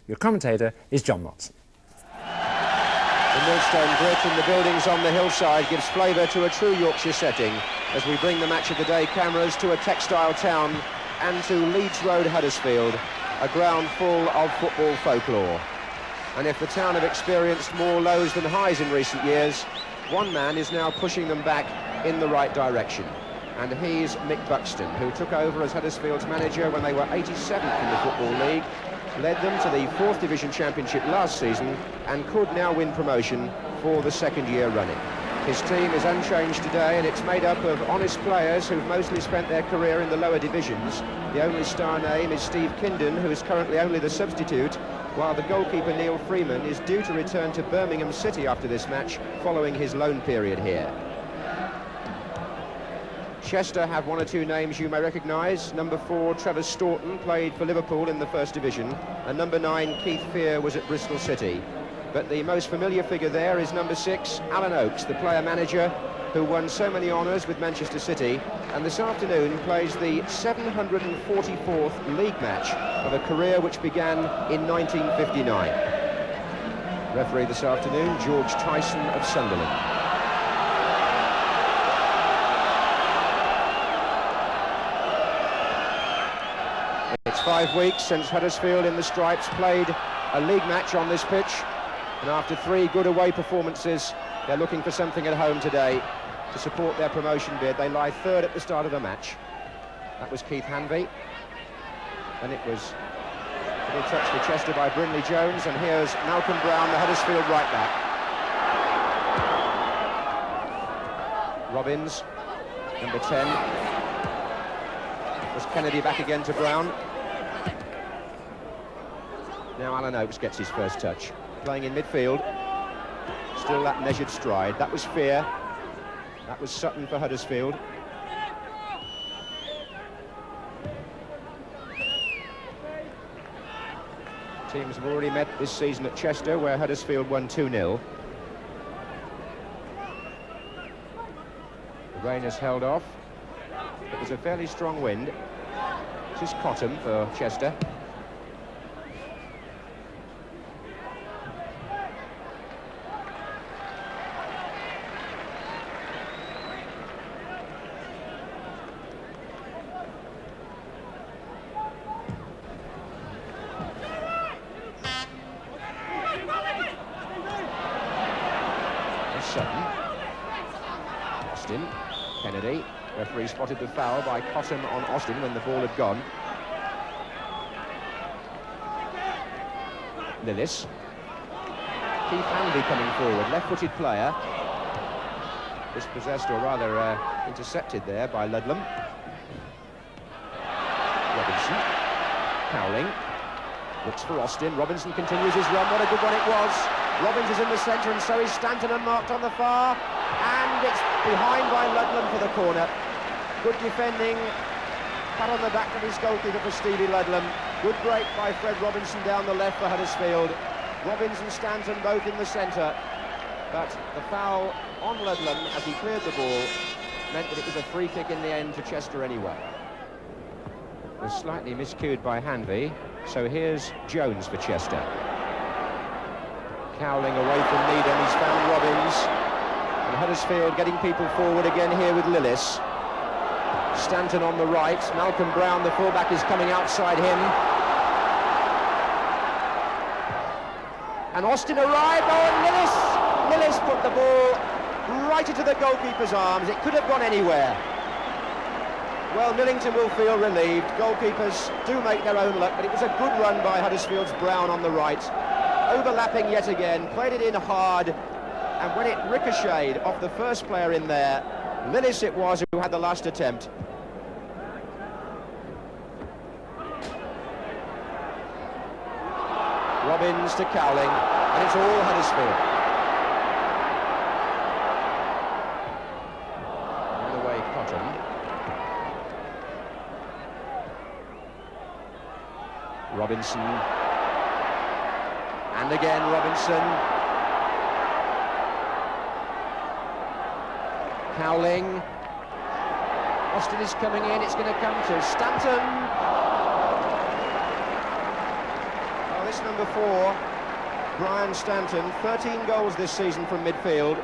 Your commentator is John Watson. The millstone grit in the buildings on the hillside gives flavour to a true Yorkshire setting as we bring the match of the day cameras to a textile town and to Leeds Road, Huddersfield, a ground full of football folklore. And if the town have experienced more lows than highs in recent years, one man is now pushing them back in the right direction. And he's Mick Buxton, who took over as Huddersfield's manager when they were 87th in the Football League, led them to the 4th Division Championship last season and could now win promotion for the second year running. His team is unchanged today, and it's made up of honest players who've mostly spent their career in the lower divisions. The only star name is Steve Kindon, who is currently only the substitute, while the goalkeeper Neil Freeman is due to return to Birmingham City after this match, following his loan period here. Chester have one or two names you may recognise. Number 4, Trevor Staunton, played for Liverpool in the First Division, and number 9, Keith Fear, was at Bristol City. But the most familiar figure there is number 6, Alan Oakes, the player-manager who won so many honours with Manchester City, and this afternoon plays the 744th league match of a career which began in 1959. Referee this afternoon, George Tyson of Sunderland. It's 5 weeks since Huddersfield in the Stripes played a league match on this pitch. And after 3 good away performances, they're looking for something at home today to support their promotion bid. They lie 3rd at the start of the match. That was Keith Hanvey. And it was a little touch for Chester by Brindley Jones. And here's Malcolm Brown, the Huddersfield right back. Robbins, number 10. Was Kennedy back again to Brown. Now Alan Oakes gets his first touch. Playing in midfield, still that measured stride. That was Fear, that was Sutton for Huddersfield. Teams have already met this season at Chester, where Huddersfield won 2-0. The rain has held off, but there's a fairly strong wind. This is Cottam for Chester. Sutton. Austin. Kennedy. Referee spotted the foul by Cottam on Austin when the ball had gone. Lillis. Keith Hanvey coming forward, left-footed player. Dispossessed, or rather intercepted there by Ludlam. Robinson. Cowling. Looks for Austin. Robinson continues his run. What a good one it was. Robbins is in the centre, and so is Stanton, unmarked on the far, and it's behind by Ludlam for the corner. Good defending, pat on the back of his goalkeeper for Stevie Ludlam. Good break by Fred Robinson down the left for Huddersfield. Robbins and Stanton both in the centre, but the foul on Ludlam as he cleared the ball meant that it was a free kick in the end to Chester anyway. It was slightly miscued by Hanvey, so here's Jones for Chester. Cowling away from Needham, he's found Robbins. And Huddersfield getting people forward again here with Lillis. Stanton on the right, Malcolm Brown, the fullback, is coming outside him. And Austin arrived, and Lillis put the ball right into the goalkeeper's arms. It could have gone anywhere. Well, Millington will feel relieved. Goalkeepers do make their own luck, but it was a good run by Huddersfield's Brown on the right. Overlapping yet again, played it in hard, and when it ricocheted off the first player in there, Lillis it was who had the last attempt. Robbins to Cowling, and it's all Huddersfield. On the way, Cottam. Robinson. And again, Robinson. Cowling. Austin is coming in, it's going to come to Stanton. It's number 4, Brian Stanton, 13 goals this season from midfield,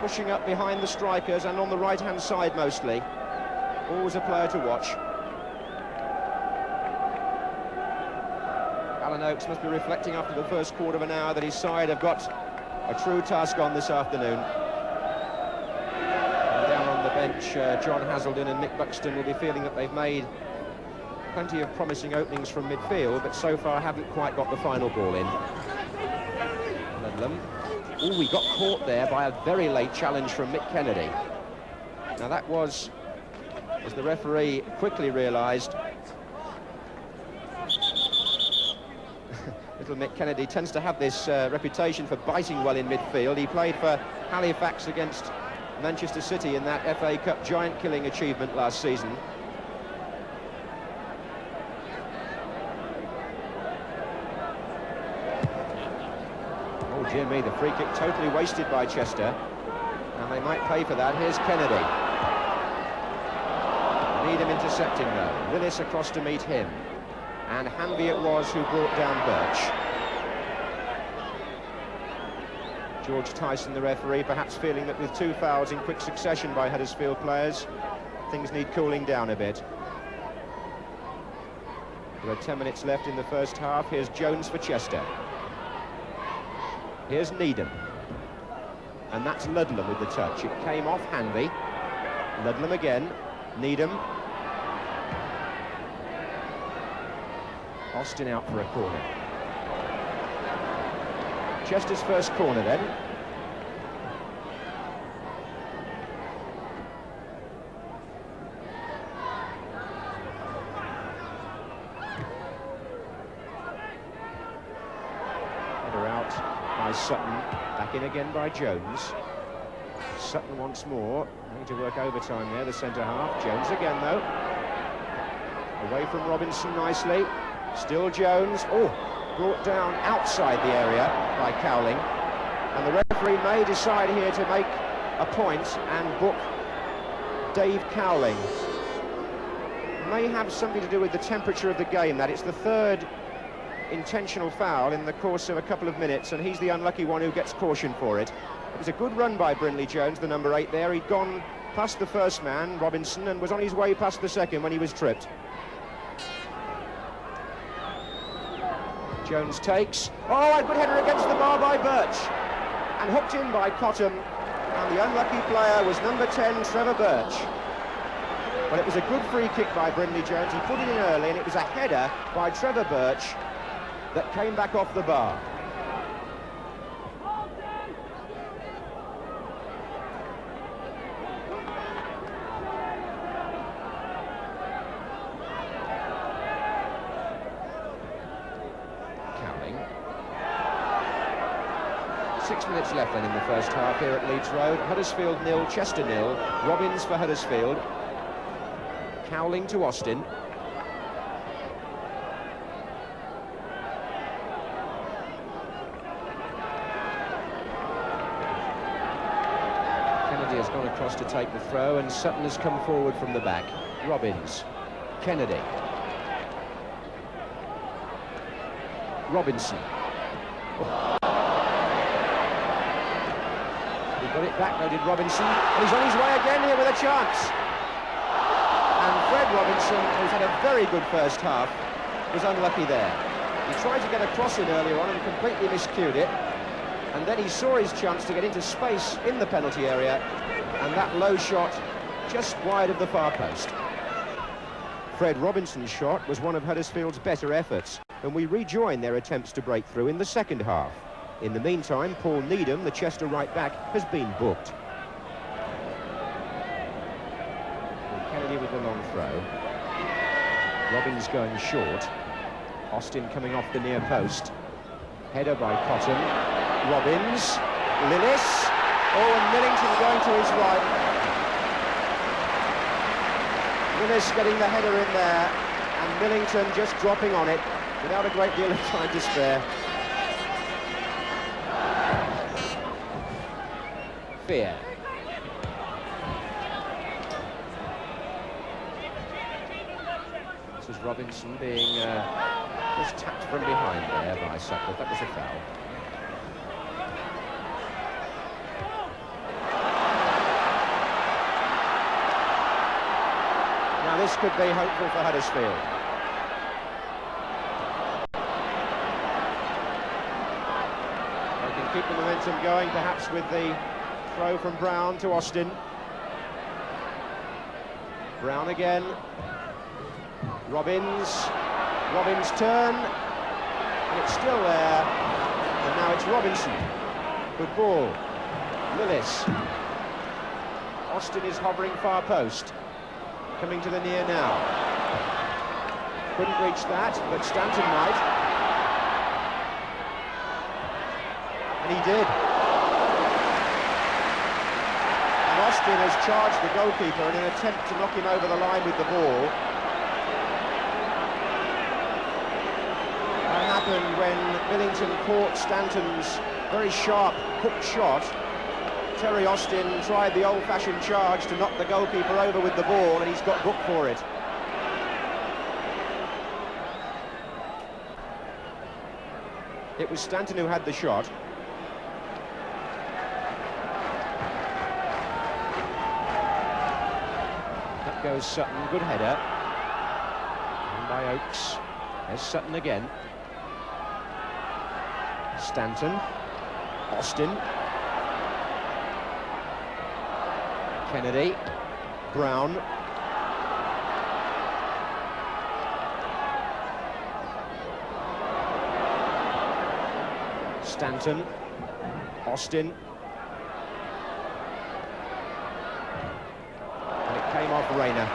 pushing up behind the strikers and on the right-hand side mostly. Always a player to watch. Alan Oakes must be reflecting after the first quarter of an hour that his side have got a true task on this afternoon. And down on the bench, John Hazelden and Mick Buxton will be feeling that they've made plenty of promising openings from midfield, but so far haven't quite got the final ball in. Ludlam. Oh, we got caught there by a very late challenge from Mick Kennedy. Now that was, as the referee quickly realised, little Mick Kennedy tends to have this reputation for biting well in midfield. He played for Halifax against Manchester City in that FA Cup giant-killing achievement last season. Oh dear me, the free kick totally wasted by Chester, and they might pay for that. Here's Kennedy. Needham intercepting though. Lillis across to meet him, and Hanby it was who brought down Birch. George Tyson, the referee, perhaps feeling that with 2 fouls in quick succession by Huddersfield players, things need cooling down a bit. There are 10 minutes left in the first half. Here's Jones for Chester. Here's Needham. And that's Ludlam with the touch. It came off Hanby. Ludlam again. Needham. Austin out for a corner. Chester's first corner then. Header out by Sutton, back in again by Jones. Sutton once more, need to work overtime there, the centre half. Jones again though. Away from Robinson nicely. Still Jones. Oh, brought down outside the area by Cowling, and the referee may decide here to make a point and book Dave Cowling. May have something to do with the temperature of the game, that it's the 3rd intentional foul in the course of a couple of minutes, and he's the unlucky one who gets caution for it. It was a good run by Brindley Jones, the number 8 there. He'd gone past the first man, Robinson, and was on his way past the second when he was tripped. Jones takes. Oh, a good header against the bar by Birch. And hooked in by Cottam. And the unlucky player was number 10, Trevor Birch. But it was a good free kick by Brindley Jones. He put it in early, and it was a header by Trevor Birch that came back off the bar. Cowling. 6 minutes left then in the first half here at Leeds Road. Huddersfield 0, Chester 0. Robbins for Huddersfield. Cowling to Austin. Kennedy has gone across to take the throw, and Sutton has come forward from the back. Robbins. Kennedy. Robinson. He got it back though, did Robinson. And he's on his way again here with a chance. And Fred Robinson, who's had a very good first half, was unlucky there. He tried to get a cross in earlier on and completely miscued it. And then he saw his chance to get into space in the penalty area, and that low shot just wide of the far post. Fred Robinson's shot was one of Huddersfield's better efforts, and we rejoin their attempts to break through in the second half. In the meantime, Paul Needham, the Chester right back, has been booked. Kennedy with the long throw. Robbins going short. Austin coming off the near post. Header by Cottam. Robbins. Lillis. Oh, and Millington going to his right. Lillis getting the header in there, and Millington just dropping on it without a great deal of time to spare. Fear. This is Robinson being Just tapped from behind there by Sutcliffe. That was a foul. Now this could be hopeful for Huddersfield. They can keep the momentum going, perhaps with the throw from Brown to Austin. Brown again. Robbins' turn, and it's still there, and now it's Robinson. Good ball. Lillis. Austin is hovering far post, coming to the near now. Couldn't reach that, but Stanton might. And he did. And Austin has charged the goalkeeper in an attempt to knock him over the line with the ball. When Millington caught Stanton's very sharp hook shot, Terry Austin tried the old-fashioned charge to knock the goalkeeper over with the ball, and he's got booked for it. It was Stanton who had the shot. Up goes Sutton, good header. And by Oakes. There's Sutton again. Stanton, Austin, Kennedy, Brown, Stanton, Austin, and it came off Rayner.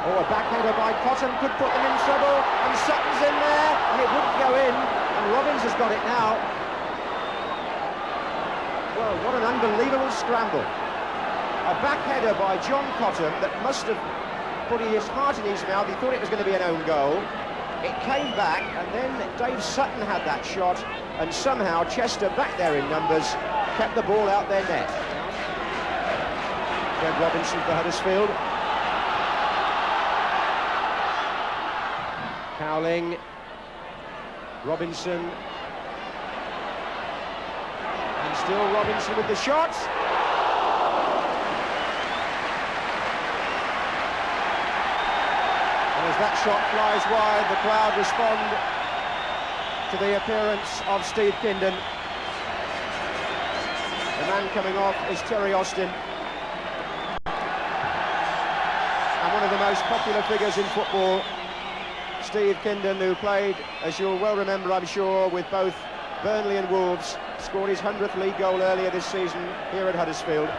Oh, a backhander by Cotton could put them in trouble, and Sutton's in there, and it wouldn't go in, and Robbins has got it now. Well, what an unbelievable scramble. A backheader by John Cotton that must have put his heart in his mouth. He thought it was going to be an own goal. It came back, and then Dave Sutton had that shot, and somehow Chester, back there in numbers, kept the ball out their net. Fred Robinson for Huddersfield. Cowling, Robinson, and still Robinson with the shot. And as that shot flies wide, the crowd respond to the appearance of Steve Kindon. The man coming off is Terry Austin, and one of the most popular figures in football, Steve Kindon, who played, as you'll well remember, I'm sure, with both Burnley and Wolves, scored his 100th league goal earlier this season here at Huddersfield.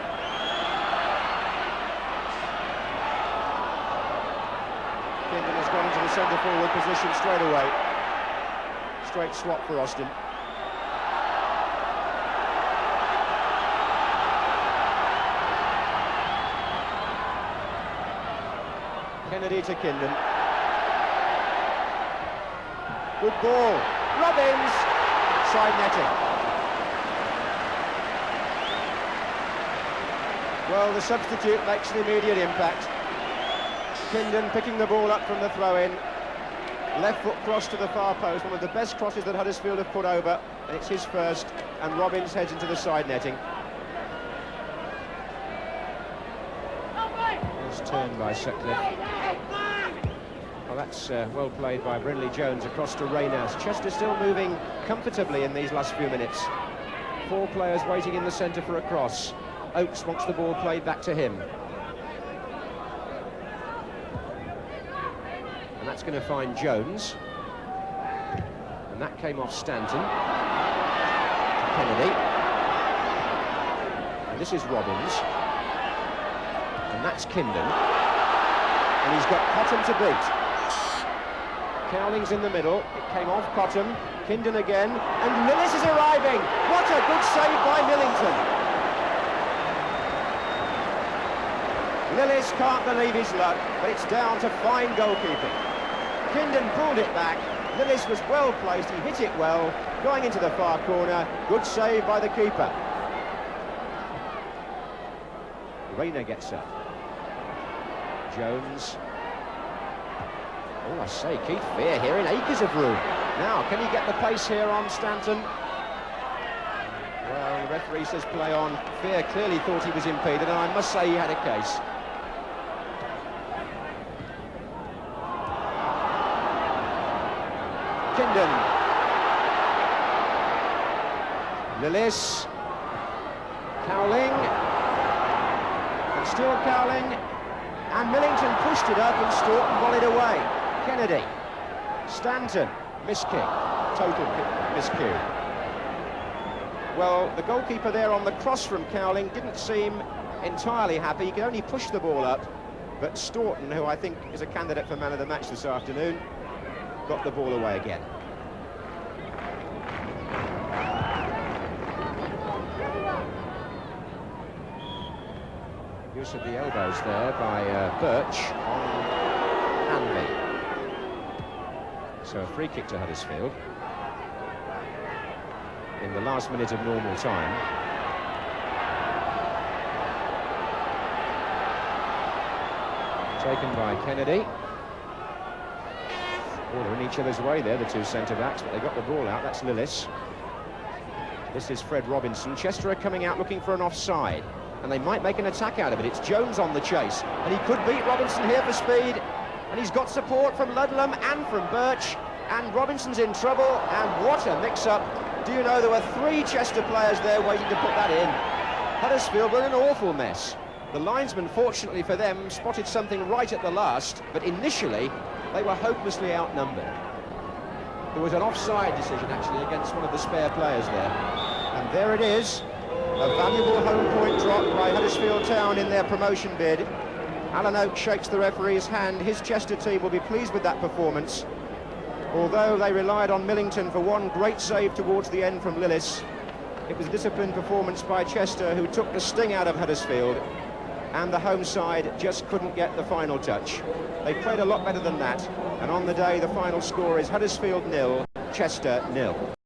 Kindon has gone into the centre-forward position straight away. Straight swap for Austin. Kennedy to Kindon. Good ball. Robbins, side netting. Well, the substitute makes an immediate impact. Kindon picking the ball up from the throw-in. Left foot cross to the far post, one of the best crosses that Huddersfield have put over, and it's his first, and Robbins heads into the side netting. Nice turn by Sutcliffe. Well, that's well played by Brindley Jones across to Rayner. Chester still moving comfortably in these last few minutes. 4 players waiting in the centre for a cross. Oakes wants the ball played back to him. And that's going to find Jones. And that came off Stanton. Kennedy. And this is Robbins. And that's Kindon. And he's got Cotton to beat. Cowling's in the middle, it came off Cotton, Kindon again, and Lillis is arriving! What a good save by Millington! Lillis can't believe his luck, but it's down to fine goalkeeping. Kindon pulled it back. Lillis was well placed, he hit it well, going into the far corner. Good save by the keeper. Rayner gets up. Jones. Oh, I say, Keith Fear here in acres of room. Now, can he get the pace here on Stanton? Well, the referee says play on. Fear clearly thought he was impeded, and I must say he had a case. Kindon. Lillis. Cowling. And still Cowling. And Millington pushed it up and Staunton volleyed away. Kennedy. Stanton. Miskick. Total miscue. Well, the goalkeeper there on the cross from Cowling didn't seem entirely happy. He could only push the ball up. But Staunton, who I think is a candidate for man of the match this afternoon, got the ball away again. Use of the elbows there by Birch on Hanley. So a free kick to Huddersfield in the last minute of normal time. Taken by Kennedy. Oh, they're in each other's way there, the two centre-backs, but they got the ball out. That's Lillis. This is Fred Robinson. Chester are coming out looking for an offside, and they might make an attack out of it. It's Jones on the chase, and he could beat Robinson here for speed, and he's got support from Ludlam and from Birch, and Robinson's in trouble, and what a mix-up. Do you know there were 3 Chester players there waiting to put that in? Huddersfield were in an awful mess. The linesman, fortunately for them, spotted something right at the last, but initially they were hopelessly outnumbered. There was an offside decision actually against one of the spare players there. And there it is, a valuable home point drop by Huddersfield Town in their promotion bid. Alan Oakes shakes the referee's hand. His Chester team will be pleased with that performance. Although they relied on Millington for one great save towards the end from Lillis, it was a disciplined performance by Chester, who took the sting out of Huddersfield, and the home side just couldn't get the final touch. They played a lot better than that, and on the day the final score is Huddersfield 0, Chester 0.